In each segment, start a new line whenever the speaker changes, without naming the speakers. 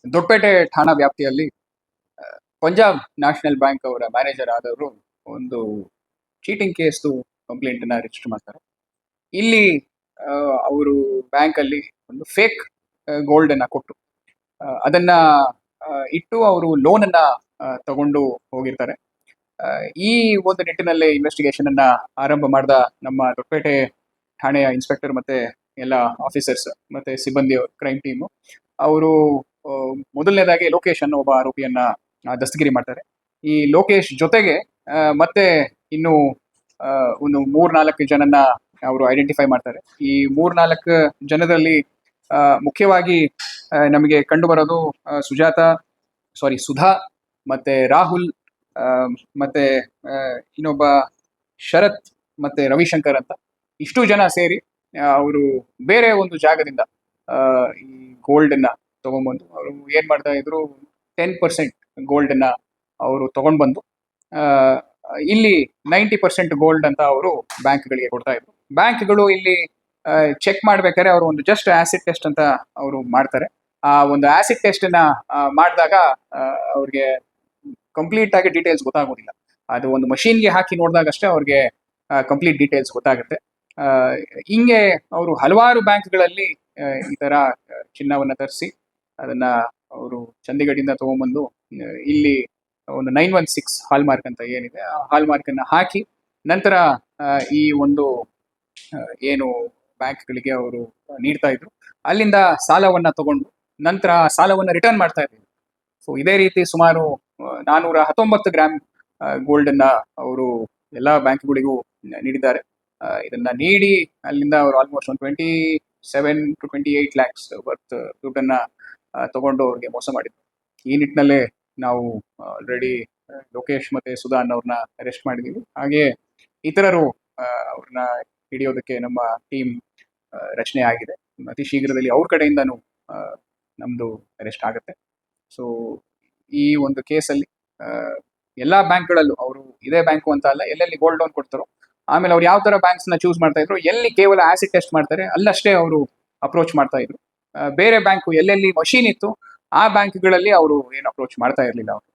ದೊಡ್ಡಪೇಟೆ ಠಾಣಾ ವ್ಯಾಪ್ತಿಯಲ್ಲಿ Punjab national bank ಅವರ ಮ್ಯಾನೇಜರ್ ಆದವರು ಒಂದು ಚೀಟಿಂಗ್ ಕೇಸ್ದು ಕಂಪ್ಲೇಂಟ್ ಅನ್ನ ರಿಜಿಸ್ಟರ್ ಮಾಡ್ತಾರೆ. ಇಲ್ಲಿ ಅವರು ಬ್ಯಾಂಕ್ ಅಲ್ಲಿ ಒಂದು ಫೇಕ್ ಗೋಲ್ಡ್ ಅನ್ನ ಕೊಟ್ಟು ಅದನ್ನ ಇಟ್ಟು ಅವರು ಲೋನ್ ಅನ್ನ ತಗೊಂಡು ಹೋಗಿರ್ತಾರೆ. ಈ ಒಂದು ನಿಟ್ಟಿನಲ್ಲಿ ಇನ್ವೆಸ್ಟಿಗೇಷನ್ ಅನ್ನ ಆರಂಭ ಮಾಡಿದ ನಮ್ಮ ದೊಡ್ಡಪೇಟೆ ಠಾಣೆಯ ಇನ್ಸ್ಪೆಕ್ಟರ್ ಮತ್ತೆ ಎಲ್ಲ ಆಫೀಸರ್ಸ್ ಮತ್ತೆ ಸಿಬ್ಬಂದಿ ಕ್ರೈಮ್ ಟೀಮ್ ಅವರು ಮೊದಲನೇದಾಗಿ ಲೋಕೇಶ್ ಅನ್ನೋ ಒಬ್ಬ ಆರೋಪಿಯನ್ನ ದಸ್ತಗಿರಿ ಮಾಡ್ತಾರೆ. ಈ ಲೋಕೇಶ್ ಜೊತೆಗೆ ಮತ್ತೆ ಇನ್ನು ಒಂದು 3-4 ಜನನ್ನ ಅವರು ಐಡೆಂಟಿಫೈ ಮಾಡ್ತಾರೆ. ಈ 3-4 ಜನರಲ್ಲಿ ಮುಖ್ಯವಾಗಿ ನಮಗೆ ಕಂಡು ಬರೋದು ಸುಧಾ ಮತ್ತೆ ರಾಹುಲ್ ಮತ್ತೆ ಇನ್ನೊಬ್ಬ ಶರತ್ ಮತ್ತೆ ರವಿಶಂಕರ್ ಅಂತ ಇಷ್ಟು ಜನ ಸೇರಿ ಅವರು ಬೇರೆ ಒಂದು ಜಾಗದಿಂದ ಈ ಗೋಲ್ಡ್ ಅನ್ನ ತಗೊಂಡ್ಬಂದು ಅವರು ಏನ್ ಮಾಡ್ತಾ ಇದ್ರು, 10% ಗೋಲ್ಡ್ ಅನ್ನ ಅವರು ತಗೊಂಡ್ ಬಂದು ಇಲ್ಲಿ 90% ಗೋಲ್ಡ್ ಅಂತ ಅವರು ಬ್ಯಾಂಕ್ಗಳಿಗೆ ಕೊಡ್ತಾ ಇದ್ರು. ಬ್ಯಾಂಕ್ಗಳು ಇಲ್ಲಿ ಚೆಕ್ ಮಾಡ್ಬೇಕಾದ್ರೆ ಅವರು ಒಂದು ಜಸ್ಟ್ ಆಸಿಡ್ ಟೆಸ್ಟ್ ಅಂತ ಅವರು ಮಾಡ್ತಾರೆ. ಆ ಒಂದು ಆಸಿಡ್ ಟೆಸ್ಟ್ ಅನ್ನ ಮಾಡಿದಾಗ ಅವ್ರಿಗೆ ಕಂಪ್ಲೀಟ್ ಆಗಿ ಡೀಟೇಲ್ಸ್ ಗೊತ್ತಾಗೋದಿಲ್ಲ. ಅದು ಒಂದು ಮಷೀನ್ಗೆ ಹಾಕಿ ನೋಡಿದಾಗ ಅಷ್ಟೇ ಅವ್ರಿಗೆ ಕಂಪ್ಲೀಟ್ ಡೀಟೇಲ್ಸ್ ಗೊತ್ತಾಗುತ್ತೆ. ಹಿಂಗೆ ಅವರು ಹಲವಾರು ಬ್ಯಾಂಕ್ಗಳಲ್ಲಿ ಈ ತರ ಚಿನ್ನವನ್ನ ತರಿಸಿ ಅದನ್ನ ಅವರು ಚಂಡೀಗಢದಿಂದ ತಗೊಂಡ್ಬಂದು ಇಲ್ಲಿ ಒಂದು 916 ಹಾಲ್ ಮಾರ್ಕ್ ಅಂತ ಏನಿದೆ ಆ ಹಾಲ್ ಮಾರ್ಕ್ ಅನ್ನ ಹಾಕಿ ನಂತರ ಈ ಒಂದು ಏನು ಬ್ಯಾಂಕ್ಗಳಿಗೆ ಅವರು ನೀಡ್ತಾ ಇದ್ರು ಅಲ್ಲಿಂದ ಸಾಲವನ್ನ ತಗೊಂಡು ನಂತರ ಸಾಲವನ್ನ ರಿಟರ್ನ್ ಮಾಡ್ತಾ ಇದ್ರು. ಸೊ ಇದೇ ರೀತಿ ಸುಮಾರು 419 ಗ್ರಾಮ್ ಗೋಲ್ಡ್ ಅನ್ನ ಅವರು ಎಲ್ಲಾ ಬ್ಯಾಂಕ್ಗಳಿಗೂ ನೀಡಿದ್ದಾರೆ. ಇದನ್ನ ನೀಡಿ ಅಲ್ಲಿಂದ ಅವರು ಆಲ್ಮೋಸ್ಟ್ ಒಂದು 27 to 28 lakhs ವರ್ತ್ ದುಡ್ಡನ್ನ ತಗೊಂಡು ಅವ್ರಿಗೆ ಮೋಸ ಮಾಡಿದ್ರು. ಈ ನಿಟ್ಟಿನಲ್ಲೇ ನಾವು ಆಲ್ರೆಡಿ ಲೋಕೇಶ್ ಮತ್ತೆ ಸುಧಾ ಅನ್ನೋರ್ನ ಅರೆಸ್ಟ್ ಮಾಡಿದೀವಿ. ಹಾಗೆ ಇತರರು ಅವ್ರನ್ನ ಹಿಡಿಯೋದಕ್ಕೆ ನಮ್ಮ ಟೀಮ್ ರಚನೆ ಆಗಿದೆ. ಅತಿ ಶೀಘ್ರದಲ್ಲಿ ಅವ್ರ ಕಡೆಯಿಂದನೂ ನಮ್ದು ಅರೆಸ್ಟ್ ಆಗುತ್ತೆ. ಸೊ ಈ ಒಂದು ಕೇಸಲ್ಲಿ ಎಲ್ಲಾ ಬ್ಯಾಂಕ್ಗಳಲ್ಲೂ ಅವರು ಇದೇ ಬ್ಯಾಂಕು ಅಂತ ಅಲ್ಲ, ಎಲ್ಲೆಲ್ಲಿ ಗೋಲ್ಡ್ ಲೋನ್ ಕೊಡ್ತಾರೋ ಆಮೇಲೆ ಅವ್ರು ಯಾವ ತರ ಬ್ಯಾಂಕ್ಸ್ ನ ಚೂಸ್ ಮಾಡ್ತಾ ಇದ್ರು, ಎಲ್ಲಿ ಕೇವಲ ಆಸಿಡ್ ಟೆಸ್ಟ್ ಮಾಡ್ತಾರೆ ಅಲ್ಲಷ್ಟೇ ಅವರು ಅಪ್ರೋಚ್ ಮಾಡ್ತಾ ಇದ್ರು. ಬೇರೆ ಬ್ಯಾಂಕು ಎಲ್ಲೆಲ್ಲಿ ಮಷೀನ್ ಇತ್ತು ಆ ಬ್ಯಾಂಕ್ಗಳಲ್ಲಿ ಅವರು ಏನು ಅಪ್ರೋಚ್ ಮಾಡ್ತಾ ಇರ್ಲಿಲ್ಲ ಅವರು.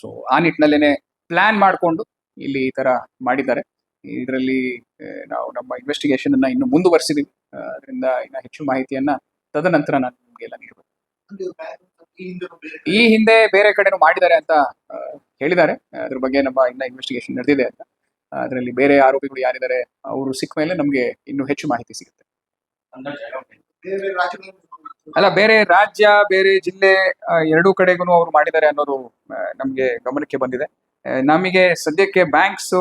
ಸೊ ಆ ನಿಟ್ಟಿನಲ್ಲೇನೆ ಪ್ಲಾನ್ ಮಾಡಿಕೊಂಡು ಇಲ್ಲಿ ಈ ತರ ಮಾಡಿದ್ದಾರೆ. ಇದರಲ್ಲಿ ನಾವು ನಮ್ಮ ಇನ್ವೆಸ್ಟಿಗೇಷನ್ ಅನ್ನ ಇನ್ನು ಮುಂದುವರಿಸಿದೀವಿ. ಅದರಿಂದ ಇನ್ನ ಹೆಚ್ಚು ಮಾಹಿತಿಯನ್ನ ತದನಂತರ ನಾನು ನಿಮ್ಗೆಲ್ಲ ನೀಡಬೇಕು. ಈ ಹಿಂದೆ ಬೇರೆ ಕಡೆನೂ ಮಾಡಿದ್ದಾರೆ ಅಂತ ಹೇಳಿದ್ದಾರೆ. ಅದ್ರ ಬಗ್ಗೆ ನಮ್ಮ ಇನ್ನ ಇನ್ವೆಸ್ಟಿಗೇಷನ್ ನಡೆದಿದೆ ಅಂತ. ಅದರಲ್ಲಿ ಬೇರೆ ಆರೋಪಿಗಳು ಯಾರಿದ್ದಾರೆ ಅವರು ಸಿಕ್ಕ ಮೇಲೆ ನಮ್ಗೆ ಇನ್ನು ಹೆಚ್ಚು ಮಾಹಿತಿ ಸಿಗುತ್ತೆ. ಅಲ್ಲ, ಬೇರೆ ರಾಜ್ಯ ಬೇರೆ ಜಿಲ್ಲೆ ಎರಡೂ ಕಡೆಗೂ ಅವರು ಮಾಡಿದ್ದಾರೆ ಅನ್ನೋದು ನಮ್ಗೆ ಗಮನಕ್ಕೆ ಬಂದಿದೆ. ನಮಗೆ ಸದ್ಯಕ್ಕೆ ಬ್ಯಾಂಕ್ಸ್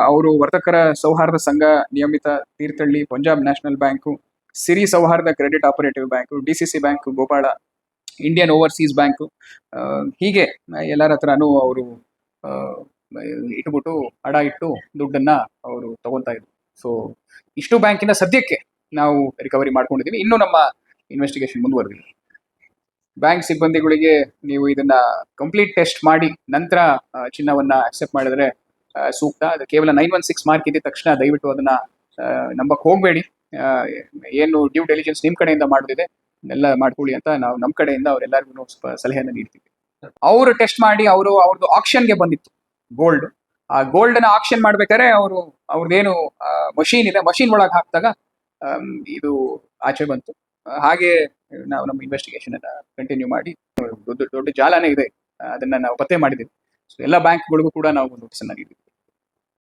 ಅವರು ವರ್ತಕರ ಸೌಹಾರ್ದ ಸಂಘ ನಿಯಮಿತ Thirthahalli, Punjab national bank, Siri Souharda credit operative bank, DCC bank Gopala, Indian overseas bank, ಹೀಗೆ ಎಲ್ಲರ ಹತ್ರನೂ ಅವರು ಇಟ್ಬಿಟ್ಟು ಅಡ ಇಟ್ಟು ದುಡ್ಡನ್ನ ಅವರು ತಗೊಂತಾ ಇದ್ರು. ಸೊ ಇಷ್ಟು ಬ್ಯಾಂಕಿನ ಸದ್ಯಕ್ಕೆ ನಾವು ರಿಕವರಿ ಮಾಡ್ಕೊಂಡಿದೀವಿ. ಇನ್ನು ನಮ್ಮ ಇನ್ವೆಸ್ಟಿಗೇಷನ್ ಮುಂದುವರೆದಿದೆ. ಬ್ಯಾಂಕ್ ಸಿಬ್ಬಂದಿಗಳಿಗೆ ನೀವು ಇದನ್ನ ಕಂಪ್ಲೀಟ್ ಟೆಸ್ಟ್ ಮಾಡಿ ನಂತರ ಚಿನ್ನವನ್ನ ಅಕ್ಸೆಪ್ಟ್ ಮಾಡಿದ್ರೆ ಸೂಕ್ತ. ಅದು ಕೇವಲ 916 ಮಾರ್ಕ್ ಇದ್ದ ತಕ್ಷಣ ದಯವಿಟ್ಟು ಅದನ್ನ ನಂಬಕ್ ಹೋಗ್ಬೇಡಿ. ಏನು ಡ್ಯೂ ಡೆಲಿಜೆನ್ಸ್ ನಿಮ್ ಕಡೆಯಿಂದ ಮಾಡೋದಿದೆ ಎಲ್ಲ ಮಾಡ್ಕೊಳ್ಳಿ ಅಂತ ನಾವು ನಮ್ಮ ಕಡೆಯಿಂದ ಅವರೆಲ್ಲರಿಗೂ ಸಲಹೆಯನ್ನು ನೀಡ್ತೀವಿ. ಅವರು ಟೆಸ್ಟ್ ಮಾಡಿ ಅವ್ರದ್ದು ಆಕ್ಷನ್ಗೆ ಬಂದಿತ್ತು ಗೋಲ್ಡ್. ಆ ಗೋಲ್ಡ್ ಅನ್ನ ಆಕ್ಷನ್ ಮಾಡ್ಬೇಕಾದ್ರೆ ಅವ್ರದ್ದೇನು ಮಷೀನ್ ಇದೆ, ಮಷೀನ್ ಒಳಗೆ ಹಾಕಿದಾಗ ಇದು ಆಚೆ ಬಂತು. ಹಾಗೆ ನಾವು ನಮ್ಮ ಇನ್ವೆಸ್ಟಿಗೇಷನ್ ಅನ್ನ ಕಂಟಿನ್ಯೂ ಮಾಡಿ ದೊಡ್ಡ ಜಾಲನೇ ಇದೆ, ಅದನ್ನ ನಾವು ಪತ್ತೆ ಮಾಡಿದ್ದೀವಿ. ಸೊ ಎಲ್ಲ ಬ್ಯಾಂಕ್ಗಳಿಗೂ ಕೂಡ ನಾವು ನೋಟಿಸ್ ಅನ್ನ ನೀಡಿದ್ದೀವಿ.